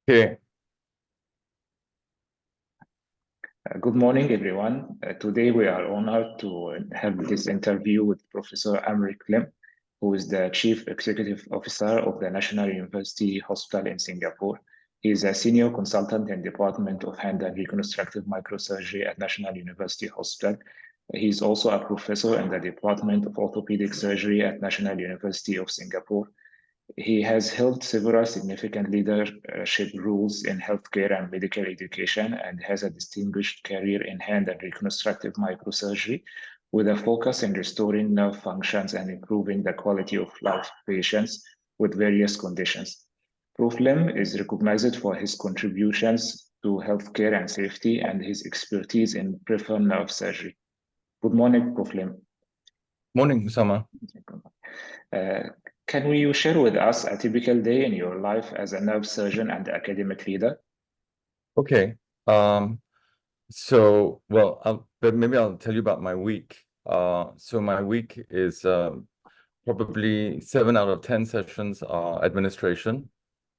Okay. Good morning, everyone. Today we are honored to have this interview with Professor Aymeric Lim, who is the Chief Executive Officer of the National University Hospital in Singapore. He is a senior consultant in Department of Hand and Reconstructive Microsurgery at National University Hospital. He is also a professor in the Department of Orthopedic Surgery at National University of Singapore. He has held several significant leadership roles in healthcare and medical education and has a distinguished career in hand and reconstructive microsurgery with a focus in restoring nerve functions and improving the quality of life of patients with various conditions. Prof. Lim is recognized for his contributions to healthcare and safety and his expertise in peripheral nerve surgery. Good morning, Prof. Lim. Morning, Usama. Uh, can you share with us a typical day in your life as a nerve surgeon and academic leader? Okay. But maybe I'll tell you about my week. So my week is probably 7 out of 10 sessions are administration.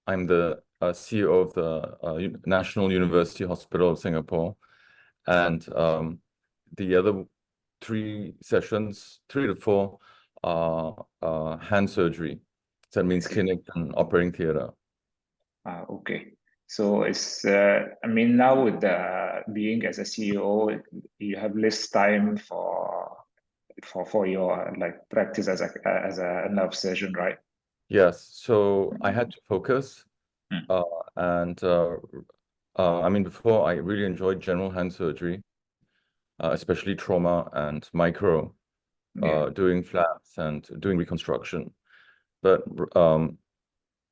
I'm the CEO of the National University Hospital of Singapore, and the other 3 sessions, 3 to 4, are hand surgery. So that means clinic and operating theater. Okay. So I mean, now with the being as a CEO, you have less time for your like practice as a nerve surgeon, right? Yes, so I had to focus, Mm. uh, and I mean, before I really enjoyed general hand surgery, especially trauma and micro, Yeah. doing flaps and doing reconstruction. But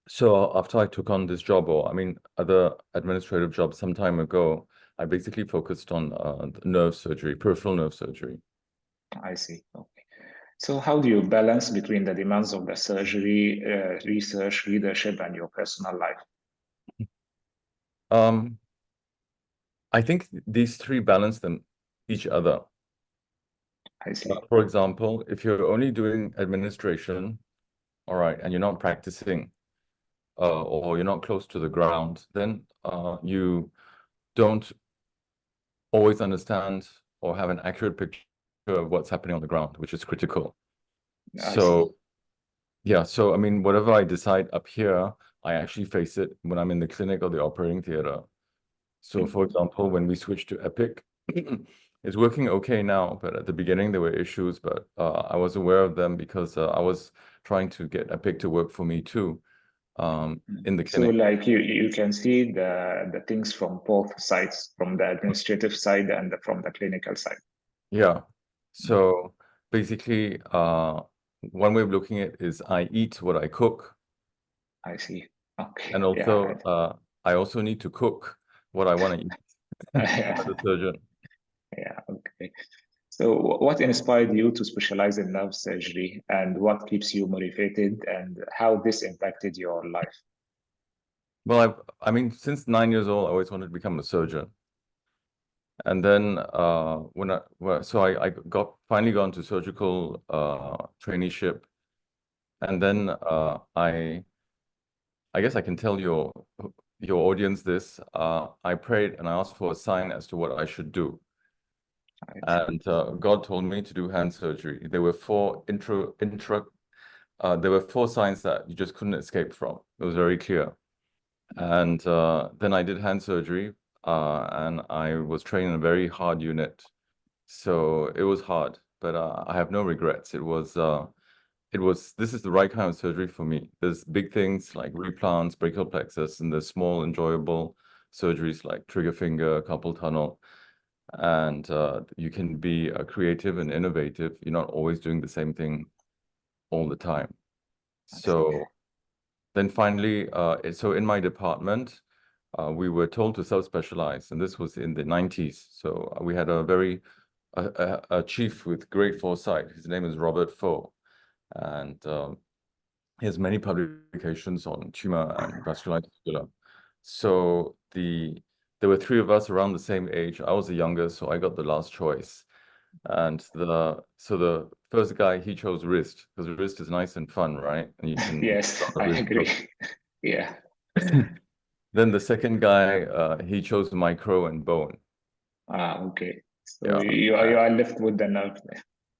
so after I took on this job, or I mean, other administrative jobs some time ago, I basically focused on nerve surgery, peripheral nerve surgery. I see. Okay. So how do you balance between the demands of the surgery, research, leadership, and your personal life? Um, I think these three balance them each other. I see. For example, if you're only doing administration, all right, and you're not practicing, or you're not close to the ground, then you don't always understand or have an accurate picture of what's happening on the ground, which is critical. I see. So, yeah, so I mean, whatever I decide up here, I actually face it when I'm in the clinic or the operating theater. So, Mm. for example, when we switched to Epic, it's working okay now, but at the beginning there were issues, but I was aware of them because I was trying to get Epic to work for me too, in the So clinic. like you can see the things from both sides, from the administrative side and from the clinical side. Yeah. So basically, one way of looking at it is I eat what I cook, I see. and Okay. Yeah. also I also need to cook what I want to eat as a surgeon. Yeah. Okay. So what inspired you to specialize in nerve surgery and what keeps you motivated and how this impacted your life? Well, I mean, since 9 years old, I always wanted to become a surgeon. And then I got finally got into surgical traineeship, and then I guess I can tell your audience this. I prayed and I asked for a sign as to what I should do, I see. and God told me to do hand surgery. There were 4 signs that you just couldn't escape from. It was very clear. And then I did hand surgery, and I was trained in a very hard unit. So it was hard, but I have no regrets. This is the right kind of surgery for me. There's big things like replants, brachial plexus, and there's small, enjoyable surgeries like trigger finger, carpal tunnel. And you can be creative and innovative. You're not always doing the same thing all the time. I see. So then finally, so in my department, we were told to self-specialize, and this was in the 90s. So we had a chief with great foresight. His name is Robert Foh, and he has many publications on tumor and vascular tissue. So there were 3 of us around the same age. I was the youngest, so I got the last choice. And the first guy, he chose wrist because wrist is nice and fun, right? And you can Yes, on the I wrist. agree. Yeah. Then the second guy, he chose micro and bone. Okay. So Yeah. you are left with the nerve.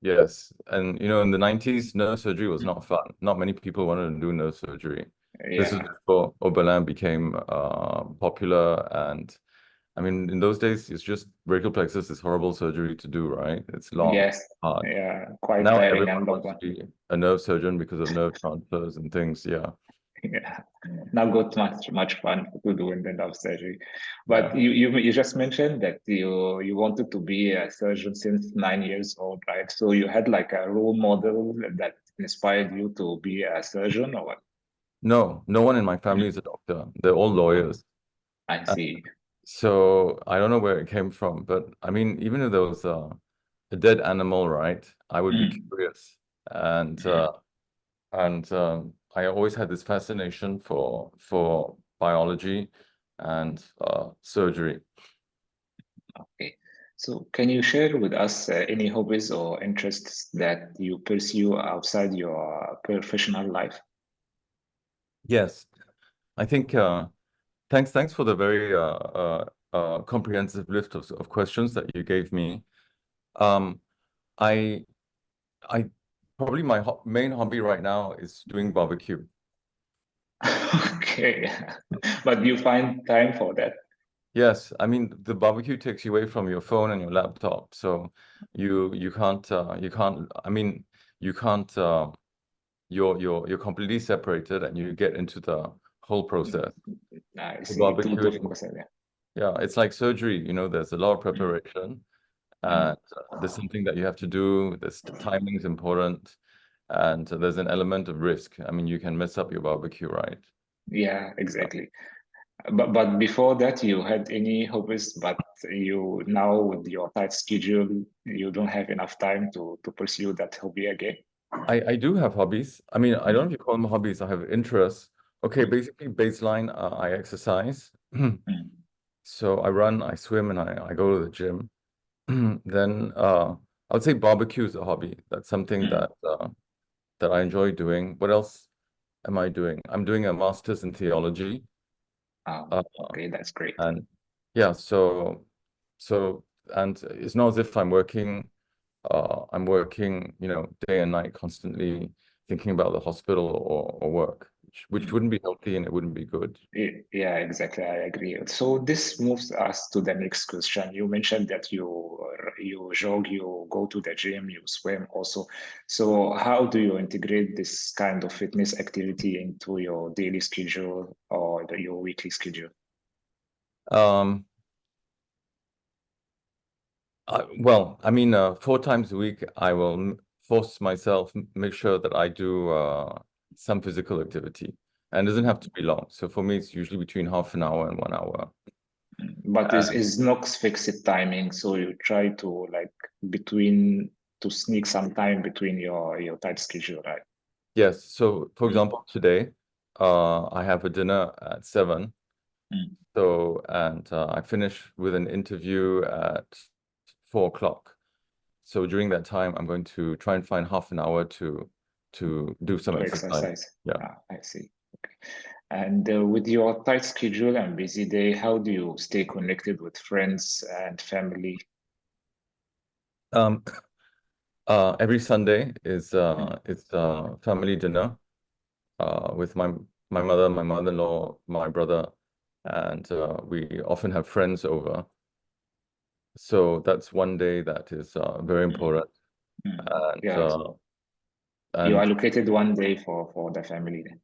Yes. And in the 90s, nerve surgery was not fun. Not many people wanted to do nerve surgery. This is Yeah. before Oberlin became popular. And I mean, in those days, it's just brachial plexus is horrible surgery to do, right? It's long, Yes. hard. Yeah. Quite Now tiring everyone and long wants one. to be a nerve surgeon because of nerve transfers and things. Yeah. Yeah. Not got much fun to do in the nerve surgery. Yeah. But you just mentioned that you wanted to be a surgeon since 9 years old, right? So you had like a role model that inspired you to be a surgeon or what? No, no one in my family is a doctor. They're all lawyers. I see. So I don't know where it came from, but I mean, even if there was a dead animal, right, I would be Mm, curious. And I always had this fascination for biology and surgery. okay. So can you share with us any hobbies or interests that you pursue outside your professional life? Yes, I think thanks for the very comprehensive list of questions that you gave me. Um, I I probably my ho main hobby right now is doing barbecue. Okay. But you find time for that? Yes, I mean the barbecue takes you away from your phone and your laptop, so you can't. I mean you can't. You're completely separated, and you get into the whole process. I The see. To barbecuing, focus on that. yeah, it's like surgery. There's a lot of Mm, preparation, mm. and there's something that you have to do. The timing is important, and there's an element of risk. I mean, you can mess up your barbecue, right? Yeah, exactly. But before that, you had any hobbies, but you now with your tight schedule, you don't have enough time to pursue that hobby again. I do have hobbies. I mean, I don't know Mm, if you call them hobbies. I have interests. Okay, mm, basically baseline, I exercise. mm, So I run, I swim, and I go to the gym. Then I would say barbecue is a hobby. That's something mm. that I enjoy doing. What else am I doing? I'm doing a master's in theology. Uh, Okay, that's great. and yeah, so and it's not as if I'm working, day and night constantly thinking about the hospital or work, which Mm. wouldn't be healthy and it wouldn't be good. Yeah, exactly. I agree. So this moves us to the next question. You mentioned that you jog, you go to the gym, you swim also. So how do you integrate this kind of fitness activity into your daily schedule or your weekly schedule? Um, well, I mean, 4 times a week, I will force myself, make sure that I do some physical activity, and it doesn't have to be long. So for me, it's usually between half an hour and 1 hour. But Uh, is Nox fixed timing? So you try to like between to sneak some time between your tight schedule, right? yes. So for Mm, example, today, I have a dinner at 7. mm. So, and I finish with an interview at 4 o'clock. So during that time, I'm going to try and find half an hour to do some To exercise. exercise. Yeah. I see. Okay. And with your tight schedule and busy day, how do you stay connected with friends and family? Um, every Sunday is Mm, it's family dinner with my mother, my mother-in-law, my brother, and we often have friends over. So that's one day that is very mm, important. mm. And Yeah, you and allocated one day for the family then.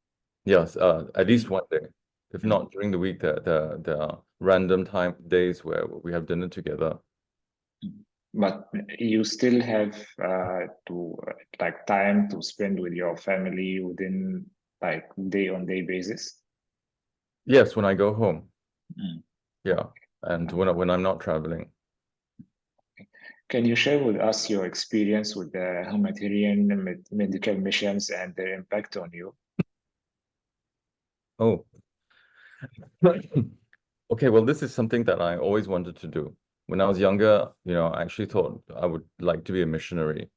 yes, at least Mm, one day. If mm. not during the week, there are random time days where we have dinner together. But you still have to like time to spend with your family within like day on day basis. Yes, when I go home. Mm. Yeah, and Okay. when I'm not traveling. Can you share with us your experience with the humanitarian medical missions and their impact on you? Oh, okay. Well, this is something that I always wanted to do. When I was younger, I actually thought I would like to be a missionary.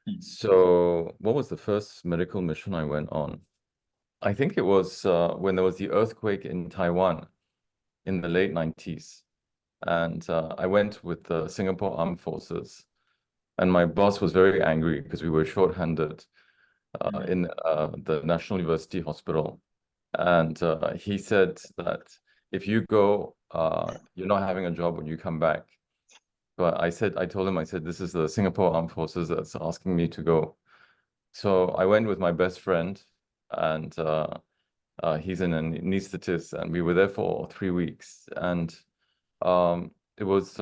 Mm, So, what was the first medical mission I went on? I think it was when there was the earthquake in Taiwan. in the late 90s. And I went with the Singapore Armed Forces. And my boss was very angry because we were short-handed in the National University Hospital. And he said that if you go, you're not having a job when you come back. But I told him, I said, this is the Singapore Armed Forces that's asking me to go. So I went with my best friend, and he's an anesthetist, and we were there for 3 weeks. And it was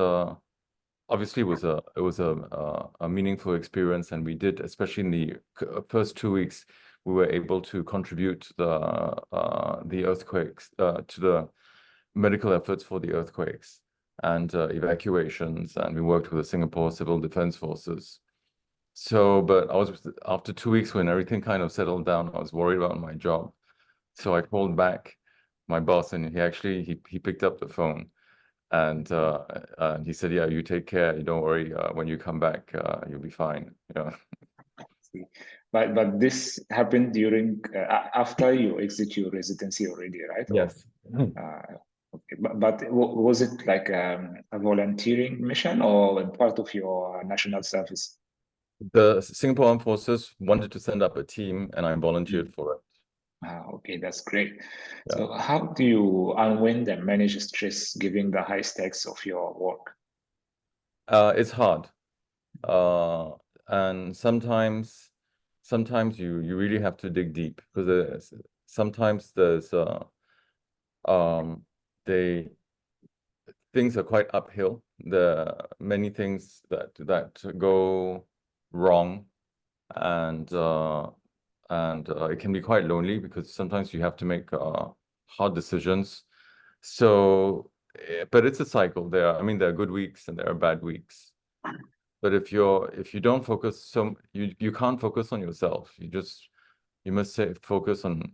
obviously it was a meaningful experience, and we did, especially in the first 2 weeks, we were able to contribute to the earthquakes, to the medical efforts for the earthquakes and evacuations, and we worked with the Singapore Civil Defense Forces. So, but after 2 weeks, when everything kind of settled down, I was worried about my job. So I called back my boss, and he picked up the phone, and he said, "Yeah, you take care. You don't worry. When you come back, you'll be fine." Yeah. But this happened during after you exit your residency already, right? Yes. Okay, but was it like a volunteering mission or part of your national service? The Singapore Armed Forces wanted to send up a team, and I volunteered for it. Okay, that's great. Yeah. So how do you unwind and manage stress given the high stakes of your work? It's hard. And sometimes you really have to dig deep, because sometimes there's they things are quite uphill. There are many things that go wrong, and it can be quite lonely because sometimes you have to make hard decisions. So, but it's a cycle. I mean, there are good weeks and there are bad weeks. But if you don't focus, you can't focus on yourself. You must focus on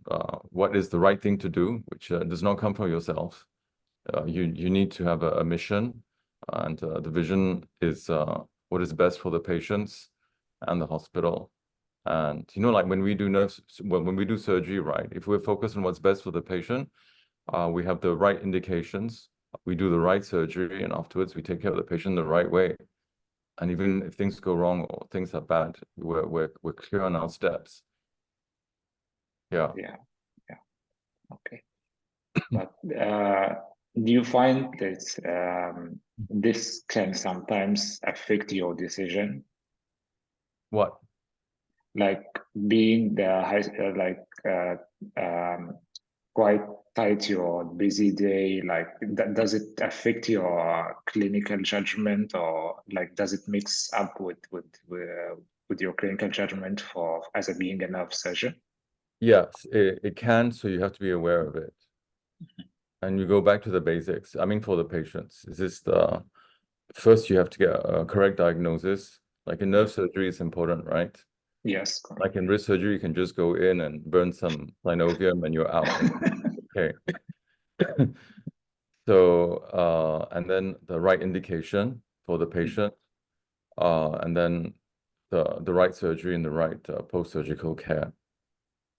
what is the right thing to do, which does not come from yourself. You need to have a mission, and the vision is what is best for the patients and the hospital. And like when we do surgery, right? If we're focused on what's best for the patient, we have the right indications, we do the right surgery, and afterwards we take care of the patient the right way. And even if things go wrong or things are bad, we're clear on our steps. Yeah. Yeah. Okay. But do you find that this can sometimes affect your decision? What? Like being the high, quite tight your busy day, like does it affect your clinical judgment, or like does it mix up with your clinical judgment for as a being a nerve surgeon? Yes, it can, so you have to be aware of it. And you go back to the basics. I mean, for the patients, first you have to get a correct diagnosis. Like in nerve surgery, it's important, right? Yes, correct. Like in wrist surgery, you can just go in and burn some synovium and you're out. Okay. So, and then the right indication for the patient, and then the right surgery and the right post-surgical care.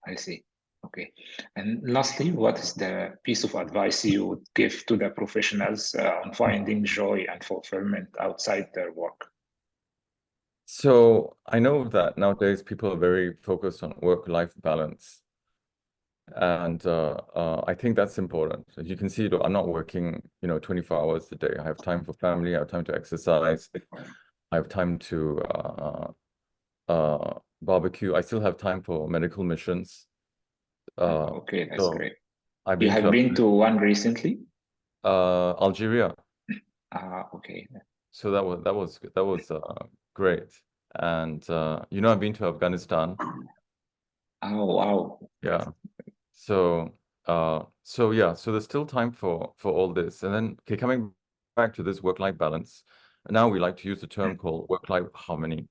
I see. Okay. And lastly, what is the piece of advice you would give to the professionals on finding joy and fulfillment outside their work? So I know that nowadays people are very focused on work-life balance. And I think that's important. As you can see, I'm not working, 24 hours a day. I have time for family. I have time to exercise. I have time to barbecue. I still have time for medical missions. Okay, that's So great. I've You been have been to one recently? Algeria. Okay. So that was great. And I've been to Afghanistan. Oh, wow. Yeah. So yeah, so there's still time for all this. And then, okay, coming back to this work-life balance, now we like to use the term called work-life harmony.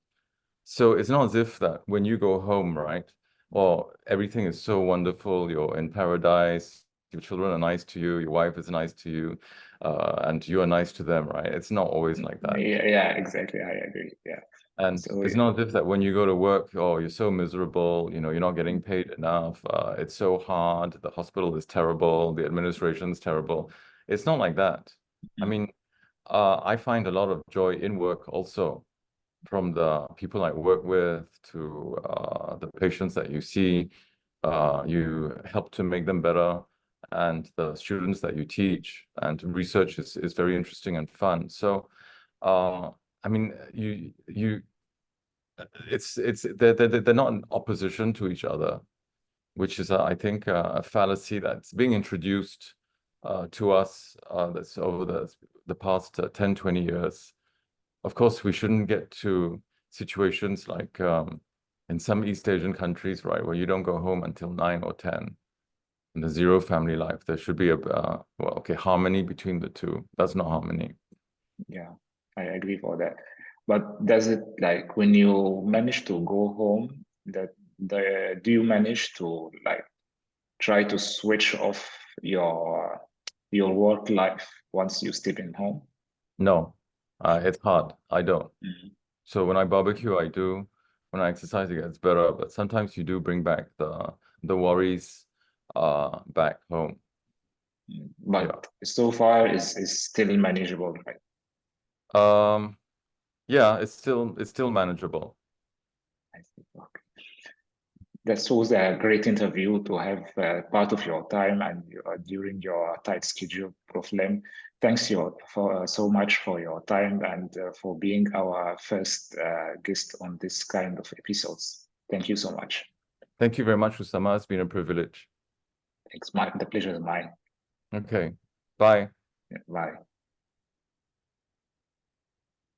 So it's not as if that when you go home, right, well, everything is so wonderful, you're in paradise, your children are nice to you, your wife is nice to you, and you are nice to them, right? It's not always like that. Yeah, exactly. I agree. Yeah. And So it's not as if that when you go to work, oh, you're so miserable, you're not getting paid enough, it's so hard, the hospital is terrible, the administration is terrible. It's not like that. I Mm. mean, I find a lot of joy in work also, from the people I work with to the patients that you see. You help to make them better, and the students that you teach, and research is very interesting and fun. So, I mean, they're not in opposition to each other, which is, I think, a fallacy that's being introduced to us that's over the past 10, 20 years. Of course, we shouldn't get to situations like in some East Asian countries, right, where you don't go home until 9 or 10. And the zero family life. There should be harmony between the two. That's not harmony. Yeah, I agree for that. But does it, like, when you manage to go home, do you manage to, like, try to switch off your work life once you step in home? No, it's hard. I don't. Mm. So when I barbecue, I do. When I exercise, it gets better. But sometimes you do bring back the worries back home. Mm. Yeah. But so far is still manageable, right? Yeah, it's still manageable. I see. Okay. That was a great interview to have part of your time and during your tight schedule, Prof. Lim. Thanks for so much for your time and for being our first guest on this kind of episodes. Thank you so much. Thank you very much, Usama. It's been a privilege. Thanks. The pleasure is mine. Okay. Bye. Bye.